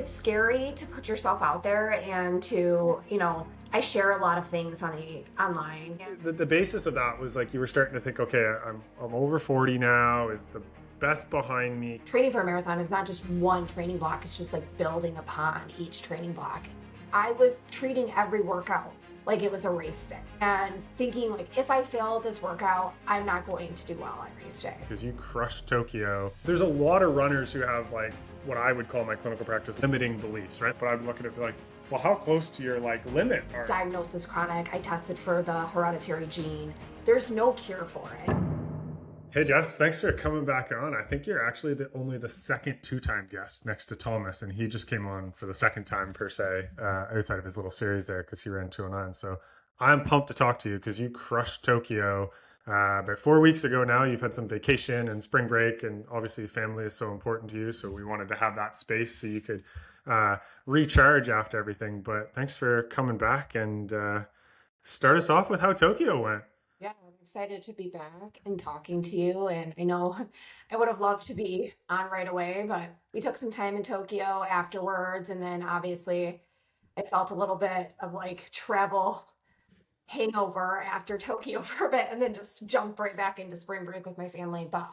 it's scary to put yourself out there and to, I share a lot of things online. The basis of that was like you were starting to think, okay, I'm over 40 now. Is the best behind me? Training for a marathon is not just one training block, it's just like building upon each training block. I was treating every workout like it was a race day and thinking like, if I fail this workout, I'm not going to do well on race day. Because you crushed Tokyo. There's a lot of runners who have like what I would call my clinical practice limiting beliefs, right? But I'd look at it like, well, how close to your like limit are you? Diagnosis chronic, I tested for the hereditary gene. There's no cure for it. Hey Jess, thanks for coming back on. I think you're actually only the second two-time guest next to Thomas, and he just came on for the second time per se, outside of his little series there because he ran 209. So I'm pumped to talk to you because you crushed Tokyo about 4 weeks ago now. You've had some vacation and spring break, and obviously family is so important to you. So we wanted to have that space so you could recharge after everything. But thanks for coming back and start us off with how Tokyo went. Yeah, I'm excited to be back and talking to you. And I know I would have loved to be on right away, but we took some time in Tokyo afterwards. And then obviously I felt a little bit of like travel hangover after Tokyo for a bit and then just jumped right back into spring break with my family. But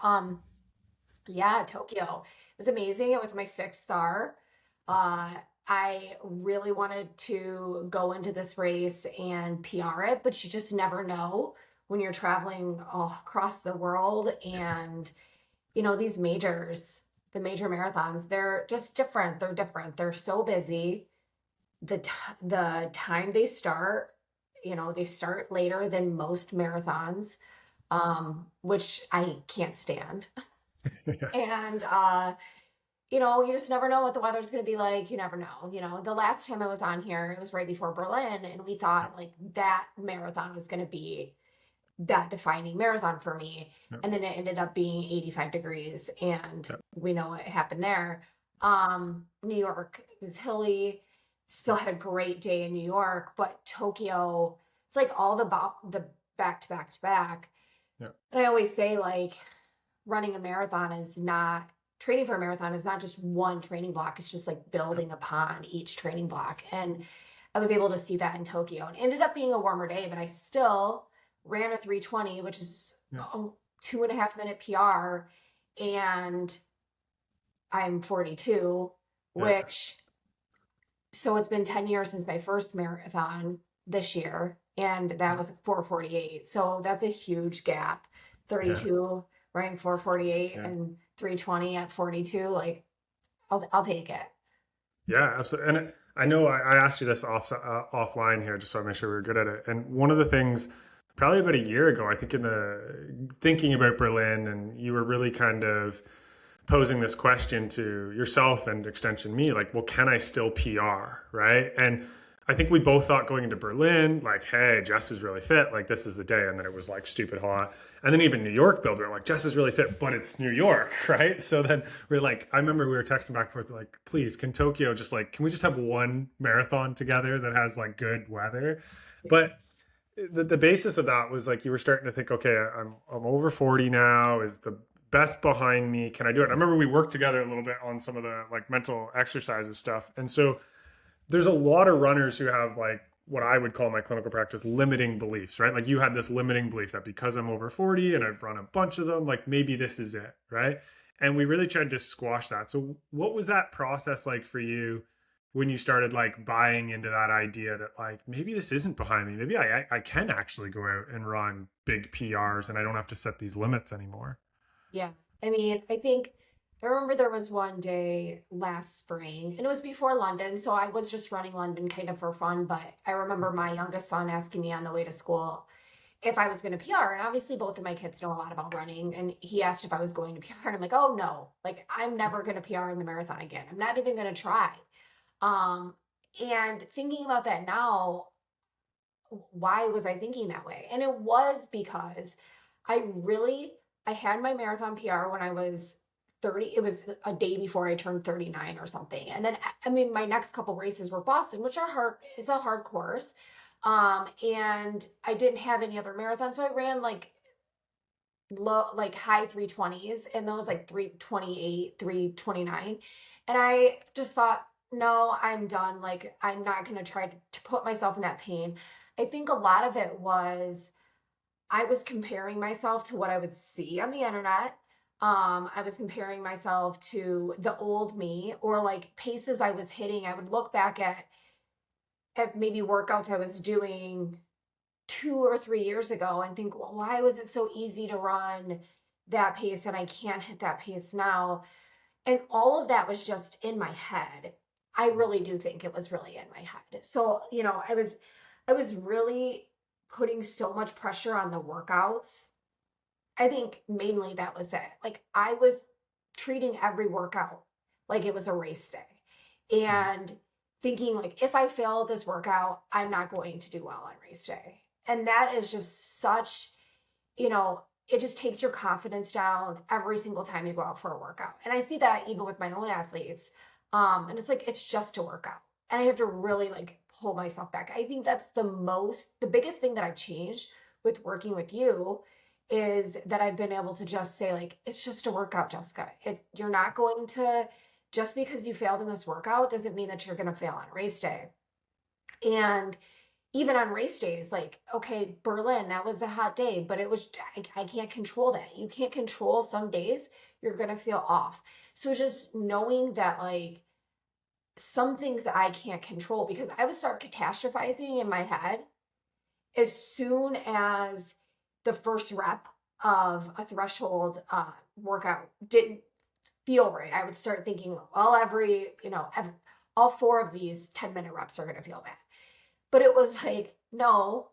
yeah, Tokyo was amazing. It was my 6th star. I really wanted to go into this race and PR it, but you just never know when you're traveling all across the world. And, these majors, the major marathons, they're just different. They're different. They're so busy. The time they start, they start later than most marathons, which I can't stand. Yeah. And, you just never know what the weather's going to be like. You never know. The last time I was on here, it was right before Berlin, and we thought like that marathon was going to be that defining marathon for me. Yeah. And then it ended up being 85 degrees, and Yeah. we know what happened there. New York, it was hilly. Still had a great day in New York, but Tokyo, it's like all the back to back to back. Yeah. And I always say like running a marathon is not training for a marathon is not just one training block. It's just like building upon each training block. And I was able to see that in Tokyo, and ended up being a warmer day, but I still ran a 3:20, which is Yeah. a 2.5-minute PR. And I'm 42, Yeah. so it's been 10 years since my first marathon this year. And that was 4:48. So that's a huge gap. 32 running 4:48 and 3:20 at 42. Like I'll take it. Yeah, absolutely. And I know I asked you this offline here just so I make sure we were good at it. And one of the things, probably about a year ago, I think in the thinking about Berlin, and you were really kind of posing this question to yourself and extension me, like, well, can I still PR, right? And I think we both thought going into Berlin, like, hey, Jess is really fit, like this is the day. And then it was like stupid hot. And then even New York build, we're like, Jess is really fit, but it's New York, right? So then we're like, I remember we were texting back and forth, like, please, can Tokyo just like, can we just have one marathon together that has like good weather? But the basis of that was like you were starting to think, okay, I'm over 40 now. Is the best behind me? Can I do it? I remember we worked together a little bit on some of the like mental exercises stuff. And so there's a lot of runners who have like what I would call my clinical practice limiting beliefs, right? Like you had this limiting belief that because I'm over 40 and I've run a bunch of them, like maybe this is it, right? And we really tried to squash that. So what was that process like for you when you started like buying into that idea that like maybe this isn't behind me? Maybe I can actually go out and run big PRs and I don't have to set these limits anymore. Yeah. I mean, I remember there was one day last spring, and it was before London, so I was just running London kind of for fun. But I remember my youngest son asking me on the way to school if I was going to PR. And obviously both of my kids know a lot about running. And he asked if I was going to PR. And I'm like, oh no, like I'm never going to PR in the marathon again. I'm not even going to try. And thinking about that now, why was I thinking that way? And it was because I had my marathon PR when I was 30. It was a day before I turned 39 or something. And then, I mean, my next couple races were Boston, which are hard, is a hard course. And I didn't have any other marathons. So I ran like high 3:20s and those like 3:28, 3:29. And I just thought, no, I'm done. Like, I'm not going to try to put myself in that pain. I think a lot of it was I was comparing myself to what I would see on the internet. I was comparing myself to the old me or like paces I was hitting. I would look back at maybe workouts I was doing 2 or 3 years ago and think, well, why was it so easy to run that pace and I can't hit that pace now? And all of that was just in my head. I really do think it was really in my head. So, I was really putting so much pressure on the workouts. I think mainly that was it. Like I was treating every workout like it was a race day Mm. and thinking like if I fail this workout, I'm not going to do well on race day. And that is just such, it just takes your confidence down every single time you go out for a workout. And I see that even with my own athletes. And it's like it's just a workout. And I have to really like pull myself back. I think that's the biggest thing that I've changed with working with you is that I've been able to just say like it's just a workout, Jessica. You're not going to just because you failed in this workout doesn't mean that you're going to fail on race day. And even on race days, like, okay, Berlin, that was a hot day, but I can't control that. You can't control some days you're going to feel off. So just knowing that, like, some things I can't control because I would start catastrophizing in my head as soon as the first rep of a threshold workout didn't feel right. I would start thinking, well, all four of these 10-minute reps are going to feel bad. But it was like, no,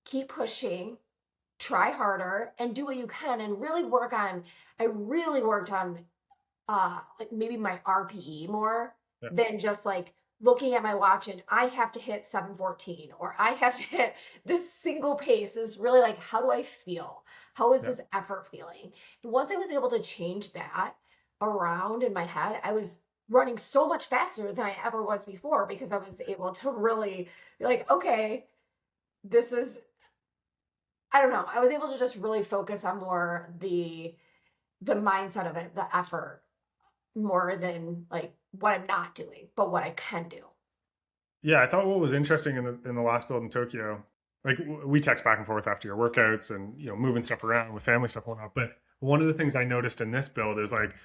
keep pushing, try harder, and do what you can, and really work on. I really worked on like maybe my RPE more Yeah. than just like looking at my watch and I have to hit 7:14 or I have to hit this single pace. Is really like, how do I feel? How is Yeah. this effort feeling? And once I was able to change that around in my head, I was running so much faster than I ever was before because I was able to really be like, okay, this is, I don't know. I was able to just really focus on more the mindset of it, the effort more than like what I'm not doing, but what I can do. Yeah, I thought what was interesting in the last build in Tokyo, like we text back and forth after your workouts and moving stuff around with family stuff and whatnot. But one of the things I noticed in this build is like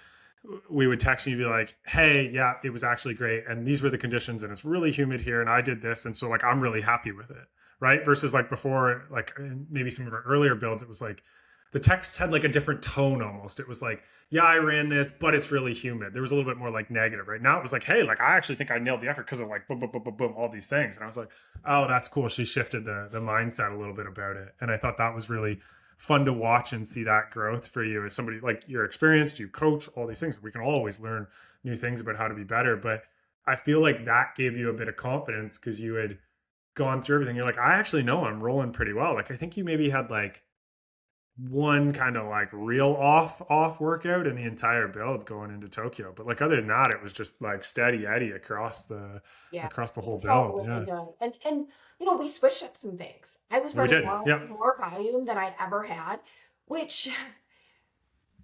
we would text and you'd be like, "Hey, yeah, it was actually great, and these were the conditions, and it's really humid here, and I did this, and so like I'm really happy with it." Right? Versus like before, like maybe some of our earlier builds, it was like the text had like a different tone almost. It was like, yeah, I ran this, but it's really humid. There was a little bit more like negative. Right now, it was like, hey, like I actually think I nailed the effort because of like boom, boom, boom, boom, boom, all these things. And I was like, oh, that's cool. She shifted the mindset a little bit about it, and I thought that was really fun to watch and see that growth for you as somebody like you're experienced, you coach all these things. We can always learn new things about how to be better, but I feel like that gave you a bit of confidence because you had gone through everything. You're like, I actually know I'm rolling pretty well. Like I think you maybe had like one kind of like real off workout in the entire build going into Tokyo. But like other than that, it was just like steady Eddie Yeah. across the whole It felt build. really Yeah. good. And we switched up some things. I was Yeah, we running did. more Yeah. more volume than I ever had, which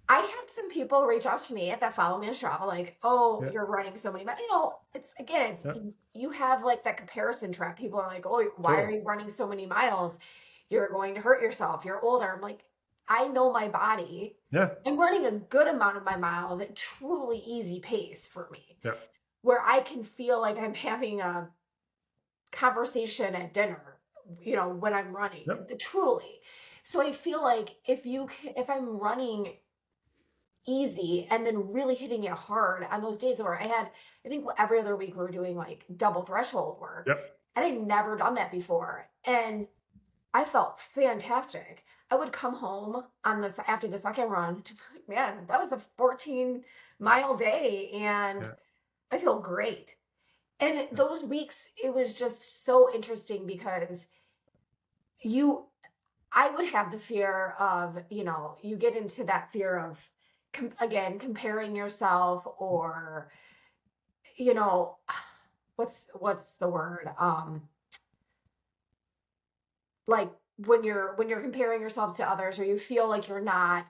I had some people reach out to me that follow me on Strava, like, "Oh, Yeah. you're running so many miles." It's again, it's Yeah. you have like that comparison trap. People are like, "Oh, why are Totally. you running so many miles? You're going to hurt yourself. You're older." I'm like, I know my body. Yeah. I'm running a good amount of my miles at truly easy pace for me, Yeah. where I can feel like I'm having a conversation at dinner, when I'm running, Yep. truly. So I feel like if I'm running easy and then really hitting it hard on those days where I think every other week we were doing like double threshold work, Yep. and I'd never done that before. And I felt fantastic. I would come home on this after the second run. Man, that was a 14-mile day, and Yeah. I feel great. And Yeah. those weeks, it was just so interesting because you, I would have the fear of, you get into that fear of, again, comparing yourself or, you know, what's the word? Like when you're comparing yourself to others, or you feel like you're not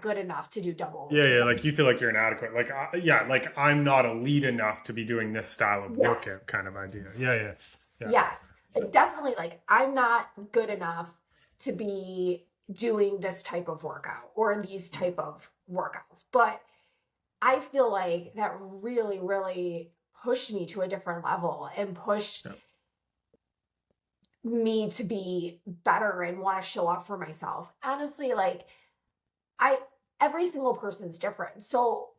good enough to do double. Yeah, yeah, like you feel like you're inadequate. Like, yeah, like I'm not elite enough to be doing this style of Yes. workout kind of idea. Yeah, yeah, yeah. Yes. So, Definitely, like I'm not good enough to be doing this type of workout or these type of workouts. But I feel like that really, really pushed me to a different level and pushed yeah, me to be better and want to show up for myself. Honestly, like I every single person's different. So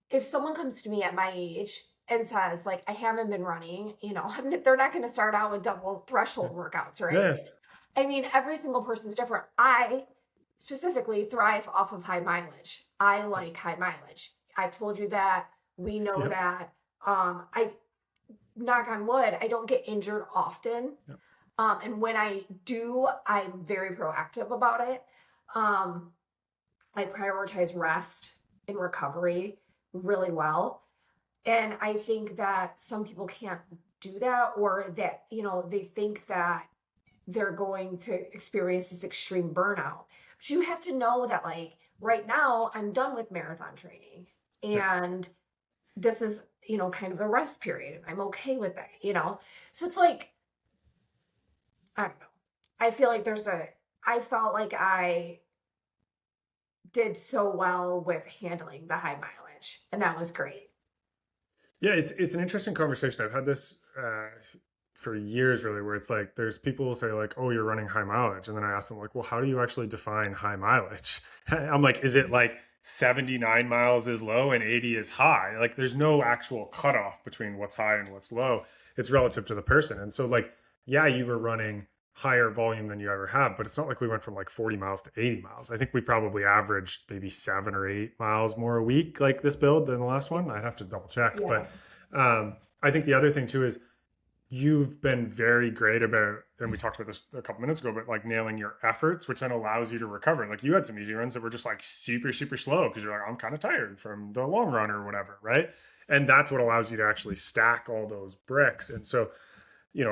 if someone comes to me at my age and says like I haven't been running, they're not going to start out with double yeah, threshold workouts, right? yeah, I mean, every single person's different. I specifically thrive off of high mileage. I like high mileage. I've told you that. We know yeah, that. I knock on wood, I don't get injured often. yeah. And when I do, I'm very proactive about it. Um, I prioritize rest and recovery really well. And I think that some people can't do that, or that, they think that they're going to experience this extreme burnout. But you have to know that, like, right now, I'm done with marathon training. Yeah. And this is, kind of a rest period. And I'm okay with that. So it's like, I don't know. I feel like I felt like I did so well with handling the high mileage, and that was great. Yeah, it's an interesting conversation. I've had this for years, really, where it's like there's people who say like, "Oh, you're running high mileage," and then I ask them like, "Well, how do you actually define high mileage?" I'm like, "Is it like 79 miles is low and 80 is high?" Like, there's no actual cutoff between what's high and what's low. It's relative to the person, and so like, yeah, you were running higher volume than you ever have, but it's not like we went from like 40 miles to 80 miles. I think we probably averaged maybe 7 or 8 miles more a week, like this build than the last one. I'd have to double check. Yeah. But I think the other thing too is you've been very great about, and we talked about this a couple minutes ago, but like nailing your efforts, which then allows you to recover. Like you had some easy runs that were just like super, super slow because you're like, I'm kind of tired from the long run or whatever. Right. And that's what allows you to actually stack all those bricks. And so,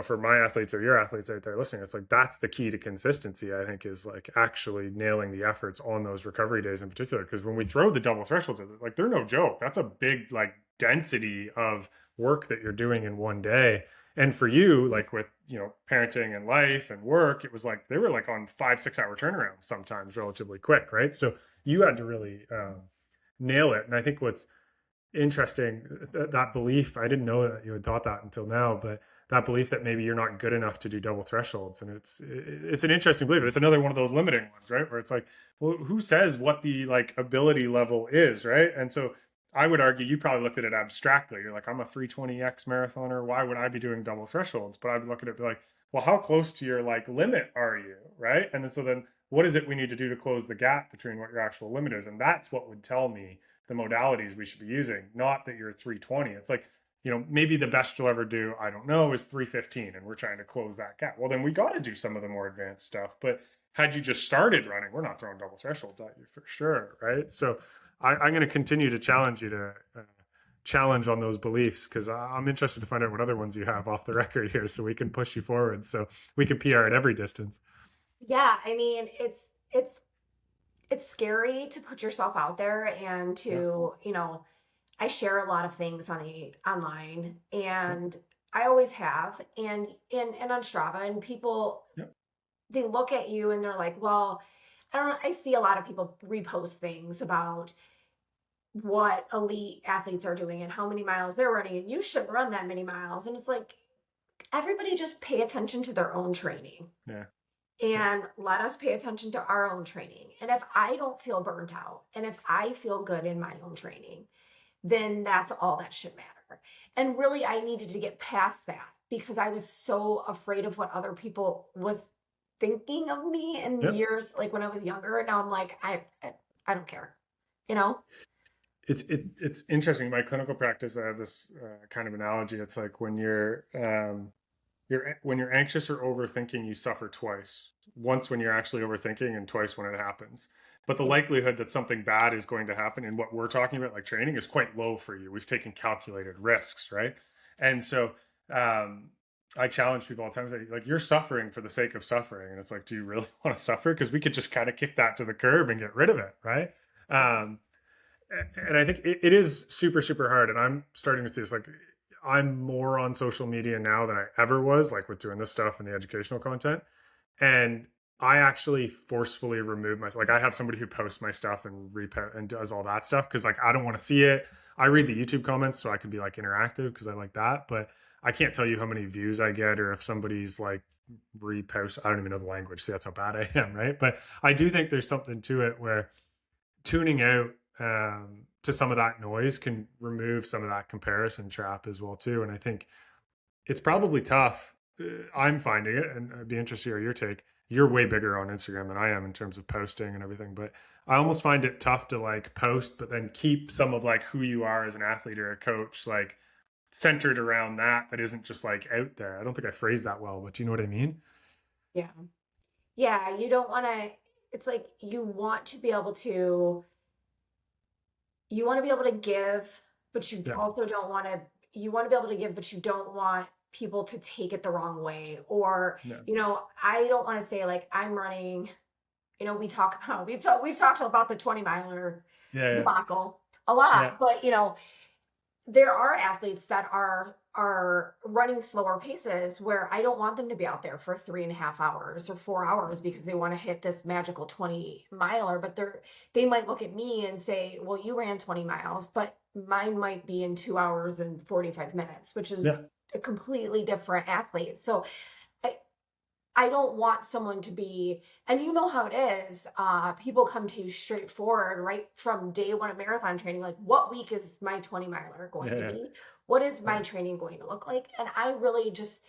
for my athletes or your athletes out there listening, it's like that's the key to consistency, I think, is like actually nailing the efforts on those recovery days in particular. Because when we throw the double thresholds, like they're no joke. That's a big like density of work that you're doing in one day. And for you, like with, parenting and life and work, it was like they were like on 5, 6 hour turnarounds sometimes relatively quick, right? So you had to really nail it. And I think what's interesting, that belief, I didn't know that you had thought that until now, but that belief that maybe you're not good enough to do double thresholds, and it's an interesting belief. It's another one of those limiting ones, right, where it's like, well, who says what the like ability level is, right? And so I would argue you probably looked at it abstractly. You're like, I'm a 320x marathoner, why would I be doing double thresholds? But I would look at it and be like, well, how close to your like limit are you, right? And then so then what is it we need to do to close the gap between what your actual limit is? And that's what would tell me the modalities we should be using, not that you're 320. It's like, maybe the best you'll ever do, I don't know, is 315, and we're trying to close that gap. Well, then we got to do some of the more advanced stuff. But had you just started running, we're not throwing double thresholds at you for sure, right? So I'm going to continue to challenge you to challenge on those beliefs, because I'm interested to find out what other ones you have off the record here, so we can push you forward, so we can PR at every distance. Yeah, I mean, it's scary to put yourself out there and Yeah, to, I share a lot of things online, yeah, and I always have, and on Strava, and people, yeah, they look at you and they're like, well, I don't know, I see a lot of people repost things about what elite athletes are doing and how many miles they're running, and you shouldn't run that many miles. And it's like, everybody just pay attention to their own training yeah, yeah. and let us pay attention to our own training. And if I don't feel burnt out and if I feel good in my own training, then that's all that should matter. And really, I needed to get past that because I was so afraid of what other people was thinking of me in Yeah. years, like when I was younger. Now I'm like, I don't care, you know? It's interesting. In my clinical practice, I have this kind of analogy. It's like when you're anxious or overthinking, you suffer twice. Once when you're actually overthinking, and twice when it happens. But the Yeah. likelihood that something bad is going to happen in what we're talking about, like training, is quite low for you. We've taken calculated risks, right? And so, um, I challenge people all the time. Like, you're suffering for the sake of suffering, and it's like, do you really want to suffer? Because we could just kind of kick that to the curb and get rid of it, right? Um, and I think it is super, super hard. And I'm starting to see this. Like, I'm more on social media now than I ever was, like with doing this stuff and the educational content. And I actually forcefully remove myself. Like, I have somebody who posts my stuff and repost and does all that stuff because, like, I don't want to see it. I read the YouTube comments so I can be like interactive because I like that, but I can't tell you how many views I get or if somebody's like repost. I don't even know the language. See, that's how bad I am, right? But I do think there's something to it where tuning out to some of that noise can remove some of that comparison trap as well too. And I think it's probably tough. I'm finding it, and I'd be interested to hear your take. You're way bigger on Instagram than I am in terms of posting and everything, but I almost find it tough to like post, but then keep some of like who you are as an athlete or a coach, like centered around that isn't just like out there. I don't think I phrased that well, but do you know what I mean? Yeah. Yeah, you don't want to, it's like you want to be able to give, but you Yeah, also don't want to, you want to be able to give, but you don't want people to take it the wrong way. Or, yeah, I don't want to say like I'm running, we've talked about the 20 miler yeah, debacle a yeah, lot, but there are athletes that are running slower paces where I don't want them to be out there for 3.5 hours or 4 hours because they want to hit this magical 20 miler, but they might look at me and say, well, you ran 20 miles, but mine might be in 2 hours and 45 minutes, which yeah, is a completely different athlete. So I, I don't want someone to be, and you know how it is. People come to you straightforward right from day one of marathon training. Like, what week is my 20 miler going to yeah, be? What is yeah, my training going to look like? And I really just,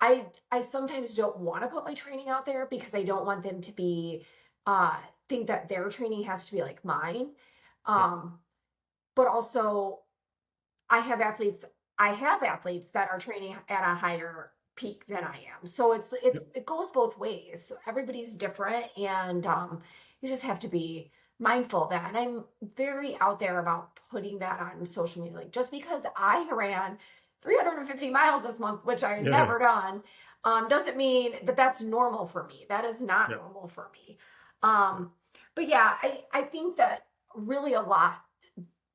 I sometimes don't want to put my training out there because I don't want them to be, uh, think that their training has to be like mine. yeah, Um, but also I have athletes I have athletes that are training at a higher peak than I am. So yeah, it goes both ways. So everybody's different and you just have to be mindful of that. And I'm very out there about putting that on social media. Like just because I ran 350 miles this month, which I had yeah, never done, doesn't mean that that's normal for me. That is not yeah, normal for me. yeah, Um, but yeah, I think that really a lot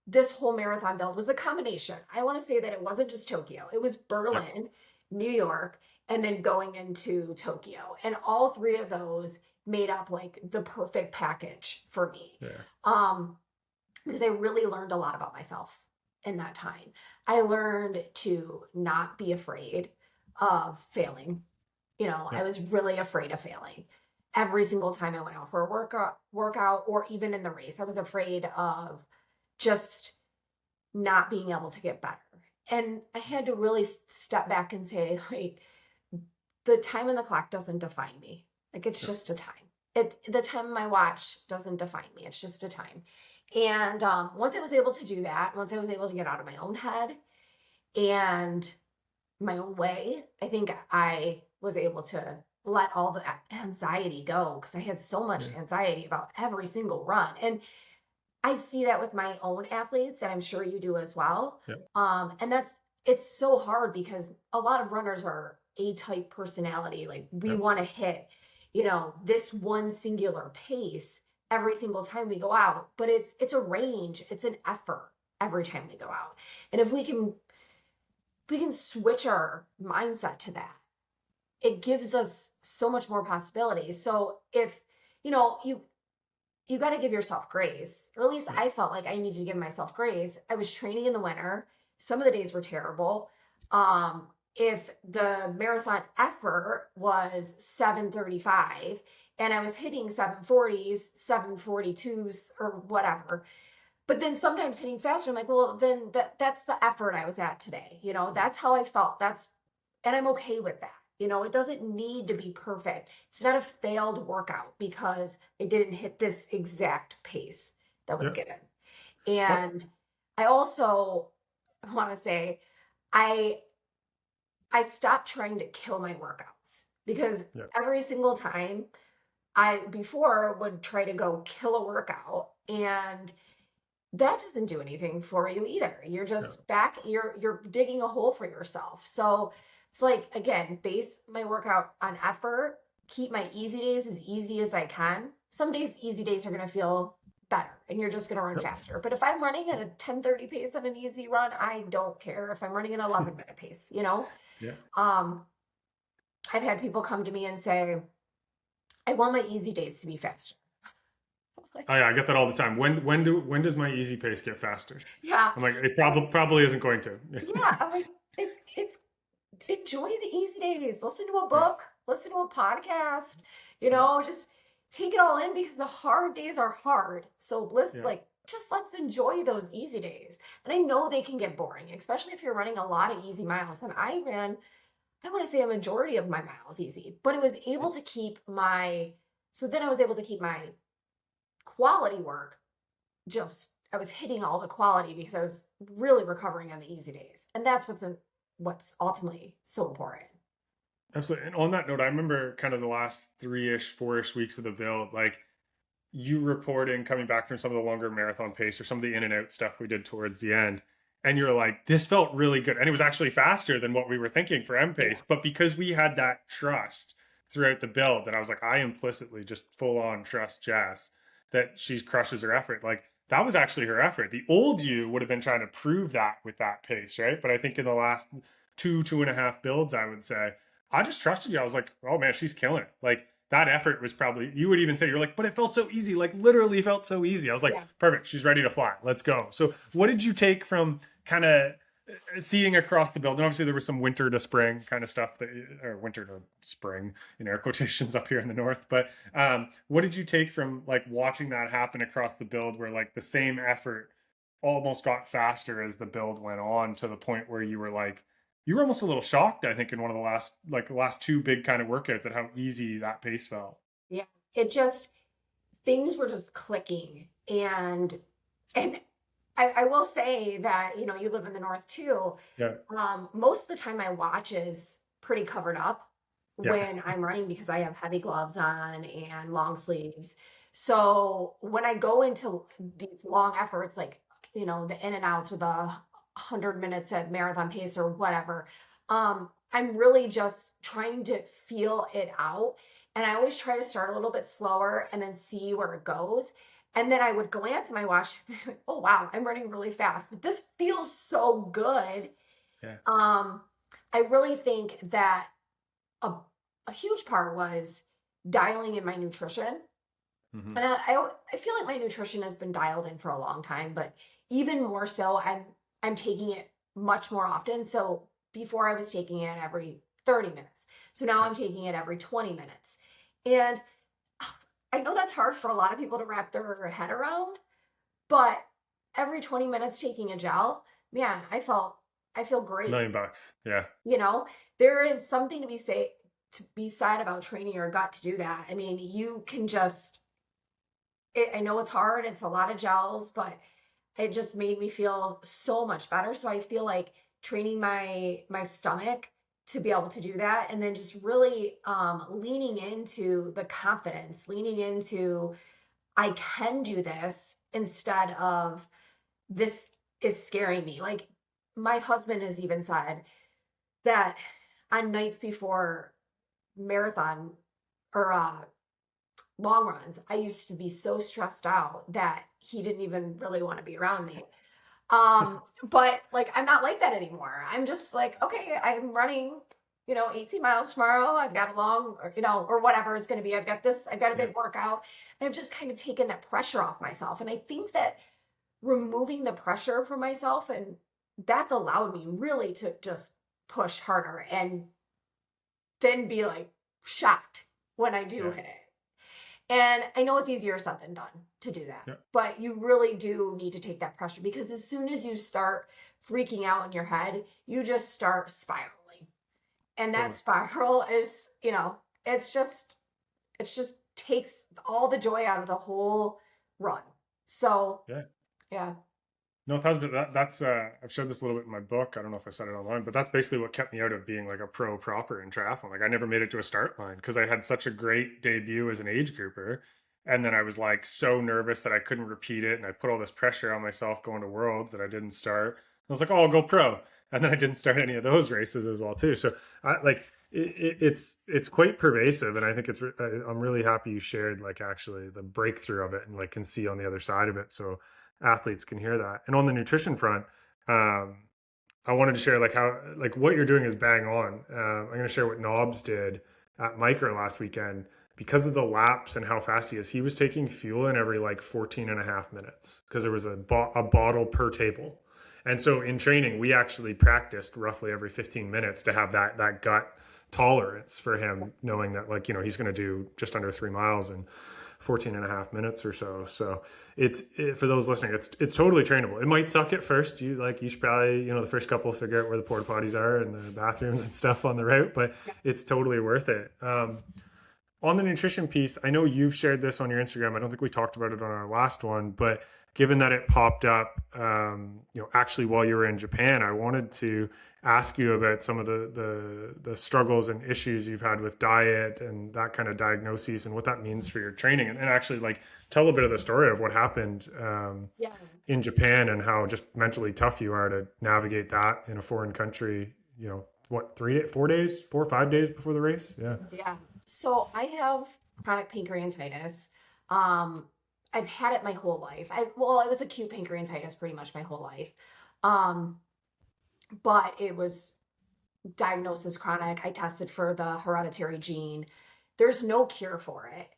this whole marathon build was the combination. I want to say that it wasn't just Tokyo, it was yeah, Berlin, New York, and then going into Tokyo. And all three of those made up like the perfect package for me. yeah, Um, because I really learned a lot about myself in that time. I learned to not be afraid of failing. yeah, I was really afraid of failing. Every single time I went out for a workout or even in the race, I was afraid of just not being able to get better. And I had to really step back and say, like, the time on the clock doesn't define me. Like, it's yeah, just a time. The time on my watch doesn't define me. It's just a time. And once I was able to do that, once I was able to get out of my own head and my own way, I think I was able to let all the anxiety go because I had so much yeah, anxiety about every single run. And I see that with my own athletes, and I'm sure you do as well. yeah, And it's so hard because a lot of runners are A-type personality. Like we yeah, want to hit, this one singular pace every single time we go out, but it's a range, it's an effort every time we go out. And if we can switch our mindset to that, it gives us so much more possibilities. So if you got to give yourself grace, or at least yeah, I felt like I needed to give myself grace. I was training in the winter. Some of the days were terrible. If the marathon effort was 7:35 and I was hitting 7:40s, 7:42s, or whatever, but then sometimes hitting faster, I'm like, well, then that's the effort I was at today. That's how I felt. And I'm okay with that. It doesn't need to be perfect. It's not a failed workout because I didn't hit this exact pace that was yeah. given. What? And I also want to say I I stopped trying to kill my workouts because Yeah, every single time I before would try to go kill a workout and that doesn't do anything for you either. You're yeah, just back, you're digging a hole for yourself. So It's like, again, base my workout on effort, keep my easy days as easy as I can. Some days, easy days are going to feel better and you're just going to run Yep. faster. But if I'm running at a 10:30 pace on an easy run, I don't care if I'm running an 11-minute pace, you know? Yeah. Um, I've had people come to me and say, I want my easy days to be faster. Oh Like, yeah, I get that all the time. When does my easy pace get faster? yeah. I'm like, it And probably isn't going to. yeah, I'm like, it's enjoy the easy days. Listen to a Yeah. book, listen to a podcast, you know, just take it all in because the hard days are hard. So Yeah. like just let's enjoy those easy days. And I know they can get boring, especially if you're running a lot of easy miles. And I ran, I want to say a majority of my miles easy, but it was able to keep my so then I was able to keep my quality work just I was hitting all the quality because I was really recovering on the easy days. And that's what's ultimately so important. Absolutely. And on that note, I remember kind of the last 3-ish, 4-ish weeks of the build, like you reporting coming back from some of the longer marathon pace or some of the in and out stuff we did towards the end. And you're like, this felt really good. And it was actually faster than what we were thinking for M Yeah. pace. But because we had that trust throughout the build, that I was like, I implicitly just full on trust Jess that she crushes her effort. Like that was actually her effort. The old you would have been trying to prove that with that pace, right? But I think in the last 2.5 builds, I would say, I just trusted you. I was like, oh man, she's killing it. Like that effort was probably, you would even say, you're like, but it felt so easy, like literally felt so easy. I was like, Yeah. perfect, she's ready to fly, let's go. So what did you take from kind of seeing across the build? And obviously there was some winter to spring kind of stuff that, or winter to spring in air quotations up here in the north, but what did you take from like watching that happen across the build where like the same effort almost got faster as the build went on to the point where you were like, you were almost a little shocked, I think, in one of the last two big kind of workouts at how easy that pace felt. Yeah. It just things were just clicking. And I will say that, you know, you live in the north too. Yeah, Most of the time my watch is pretty covered up yeah, when I'm running because I have heavy gloves on and long sleeves. So when I go into these long efforts, like, you know, the in and outs or the 100 minutes at marathon pace or whatever, I'm really just trying to feel it out. And I always try to start a little bit slower and then see where it goes. And then I would glance at my watch, and be like, oh wow, I'm running really fast, but this feels so good. yeah. Um, I really think that a, a huge part was dialing in my nutrition. Hmm. And I feel like my nutrition has been dialed in for a long time, but even more so, I'm taking it much more often. So before I was taking it every 30 minutes. So now Yeah. I'm taking it every 20 minutes. And I know that's hard for a lot of people to wrap their head around, but every 20 minutes taking a gel, man, I feel great. $1 million. Yeah. You know, there is something to be said about training your gut to do that. I mean, you can just I know it's hard, it's a lot of gels, but it just made me feel so much better. So I feel like training my stomach to be able to do that and then just really leaning into the confidence, leaning into I can do this instead of this is scaring me. Like my husband has even said that on nights before marathon or long runs, I used to be so stressed out that he didn't even really want to be around me. But like I'm not like that anymore. I'm just like, okay, I'm running, you know, 18 miles tomorrow. I've got a long, or, you know, or whatever it's going to be. I've got a Yeah. big workout. And I've just kind of taken that pressure off myself. And I think that removing the pressure from myself and that's allowed me really to just push harder and then be like shocked when I do Yeah. hit it. And I know it's easier said than done to do that, Yeah. but you really do need to take that pressure because as soon as you start freaking out in your head, you just start spiraling. And that Totally. spiral is, you know, it's just takes all the joy out of the whole run. So, Yeah. yeah. No, that's I've shared this a little bit in my book. I don't know if I've said it online, but that's basically what kept me out of being like a pro proper in triathlon. Like I never made it to a start line because I had such a great debut as an age grouper. And then I was like so nervous that I couldn't repeat it. And I put all this pressure on myself going to worlds that I didn't start. was like, oh, I'll go pro. And then I didn't start any of those races as well too. So it's quite pervasive, and I think I'm really happy you shared like actually the breakthrough of it and like can see on the other side of it, so athletes can hear that. And on the nutrition front, um, I wanted to share like how like what you're doing is bang on. I'm going to share what Knobs did at Micro last weekend. Because of the laps and how fast he is, he was taking fuel in every like 14 and a half minutes because there was a bottle per table. And so in training, we actually practiced roughly every 15 minutes to have that gut tolerance for him, knowing that like, he's going to do just under 3 miles in 14 and a half minutes or so. So for those listening, it's totally trainable. It might suck at first. You should probably, the first couple figure out where the porta potties are and the bathrooms and stuff on the route, but it's totally worth it. On the nutrition piece, I know you've shared this on your Instagram. I don't think we talked about it on our last one, but given that it popped up, actually while you were in Japan, I wanted to ask you about some of the struggles and issues you've had with diet and that kind of diagnoses and what that means for your training, and actually like tell a bit of the story of what happened Yeah. in Japan and how just mentally tough you are to navigate that in a foreign country. What, 4 or 5 days before the race? Yeah. Yeah. So I have chronic pancreatitis. Um, I've had it my whole life. It was acute pancreatitis pretty much my whole life. Um, but it was diagnosed as chronic. I tested for the hereditary gene. There's no cure for it.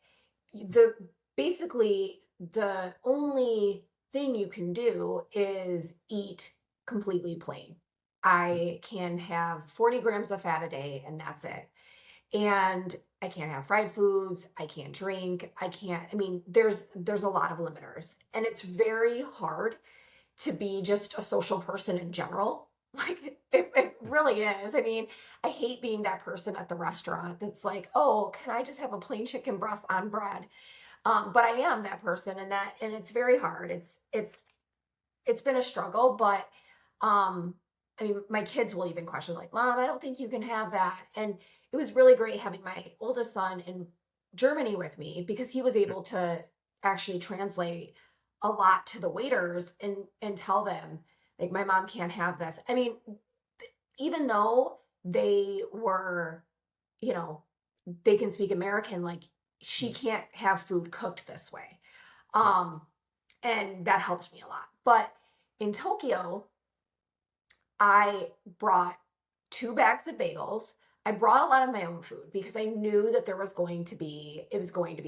The basically the only thing you can do is eat completely plain. I can have 40 grams of fat a day and that's it. And I can't have fried foods, I can't drink, I mean, there's a lot of limiters. And it's very hard to be just a social person in general. Like it really is. I mean, I hate being that person at the restaurant that's like, oh, can I just have a plain chicken breast on bread? But I am that person, and it's very hard. It's been a struggle, but I mean, my kids will even question like, Mom, I don't think you can have that. And it was really great having my oldest son in Germany with me because he was able to actually translate a lot to the waiters and tell them like my mom can't have this. I mean, even though they were, you know, they can speak American, like she can't have food cooked this way. Um, and that helped me a lot. But in Tokyo, I brought 2 bags of bagels. I brought a lot of my own food because I knew that it was going to be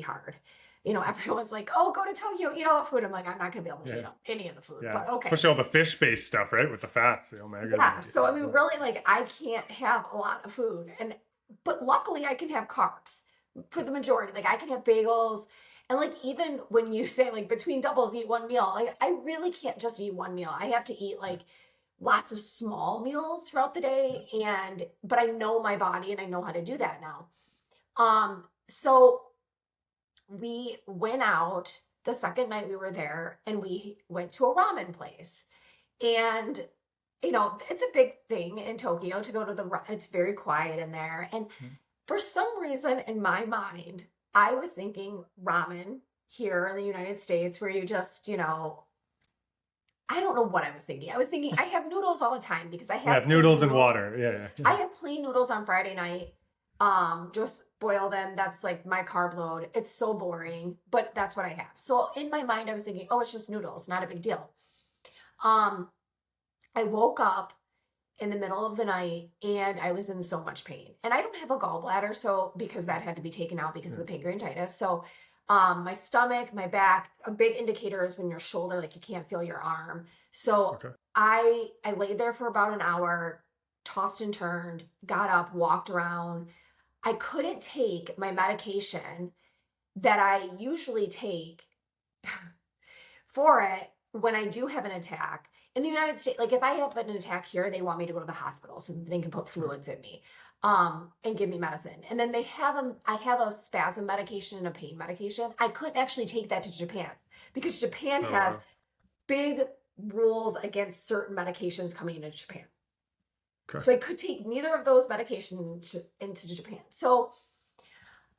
hard. Everyone's like, oh, go to Tokyo, eat all the food. I'm like, I'm not going to be able to eat any of the food, Yeah. but okay. Especially all the fish-based stuff, right? With the fats, the omegas. Yeah. So, I mean, really, like, I can't have a lot of food. But luckily, I can have carbs for the majority. Like, I can have bagels. And, like, even when you say, like, between doubles, eat one meal, like, I really can't just eat one meal. I have to eat, like, lots of small meals throughout the day, but I know my body and I know how to do that now. So we went out the second night we were there and we went to a ramen place. And it's a big thing in Tokyo to go to it's very quiet in there. And for some reason in my mind, I was thinking ramen here in the United States where you just, I don't know what I was thinking. I was thinking I have noodles all the time because I have noodles and water. Yeah. I have plain noodles on Friday night. Just boil them. That's like my carb load. It's so boring, but that's what I have. So in my mind, I was thinking, oh, it's just noodles, not a big deal. I woke up in the middle of the night and I was in so much pain. And I don't have a gallbladder, so because that had to be taken out because of the pancreatitis. So my stomach, my back, a big indicator is when your shoulder, like you can't feel your arm. So I laid there for about an hour, tossed and turned, got up, walked around. I couldn't take my medication that I usually take for it when I do have an attack. In the United States, like if I have an attack here, they want me to go to the hospital so they can put fluids in me and give me medicine. And then I have a spasm medication and a pain medication. I couldn't actually take that to Japan because Japan has big rules against certain medications coming into Japan. So I could take neither of those medications into Japan. So,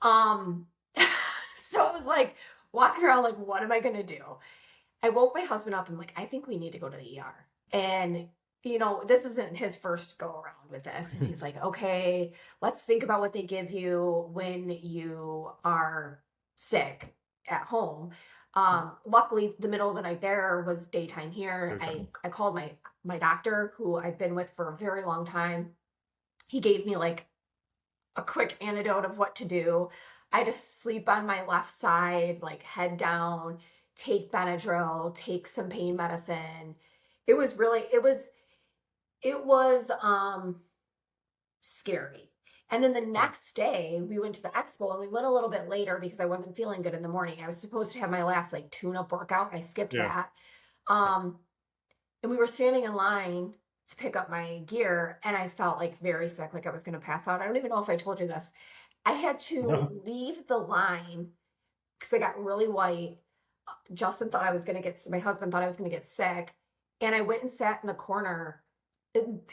so I was like walking around like, what am I going to do? I woke my husband up and I'm like, I think we need to go to the ER. And this isn't his first go around with this. And he's like, okay, let's think about what they give you when you are sick at home. Luckily, the middle of the night there was daytime here. Your I called my doctor, who I've been with for a very long time. He gave me like a quick antidote of what to do. I had to sleep on my left side, like head down, take Benadryl, take some pain medicine. It was really, it was scary. And then the Yeah. next day we went to the expo and we went a little bit later because I wasn't feeling good in the morning. I was supposed to have my last like tune-up workout. I skipped Yeah. that. Um, and we were standing in line to pick up my gear and I felt like very sick, like I was going to pass out. I don't even know if I told you this. I had to No. leave the line because I got really white. Justin thought I was going to my husband thought I was going to get sick. And I went and sat in the corner.